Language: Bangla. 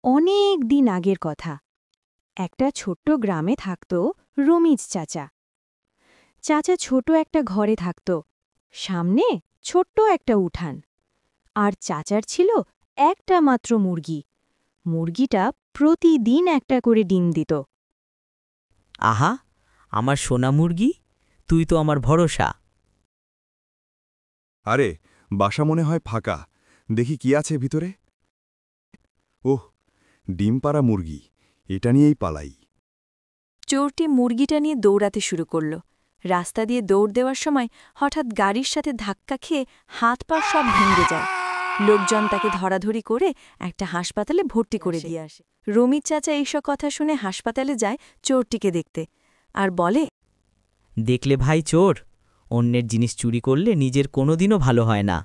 অনেক দিন আগের কথা। একটা ছোট্ট গ্রামে থাকত রমিজ চাচা। চাচা ছোট একটা ঘরে থাকত, সামনে ছোট্ট একটা উঠান। আর চাচার ছিল একটা মাত্র মুরগি। মুরগিটা প্রতিদিন একটা করে ডিম দিত। আহা, আমার সোনা মুরগি, তুই তো আমার ভরসা। আরে, বাসা মনে হয় ফাঁকা। দেখি কি আছে ভিতরে। ওহ, ডিম পাড়া মুরগি, এটা নিয়েই পালাই। চোরটি মুরগিটা নিয়ে দৌড়াতে শুরু করল। রাস্তা দিয়ে দৌড় দেওয়ার সময় হঠাৎ গাড়ির সাথে ধাক্কা খেয়ে হাত পা সব ভেঙে যায়। লোকজন তাকে ধরাধরি করে একটা হাসপাতালে ভর্তি করে দিয়ে আসে। রমিজ চাচা এইসব কথা শুনে হাসপাতালে যায় চোরটিকে দেখতে, আর বলে, দেখলে ভাই চোর, অন্যের জিনিস চুরি করলে নিজের কোনোদিনও ভালো হয় না।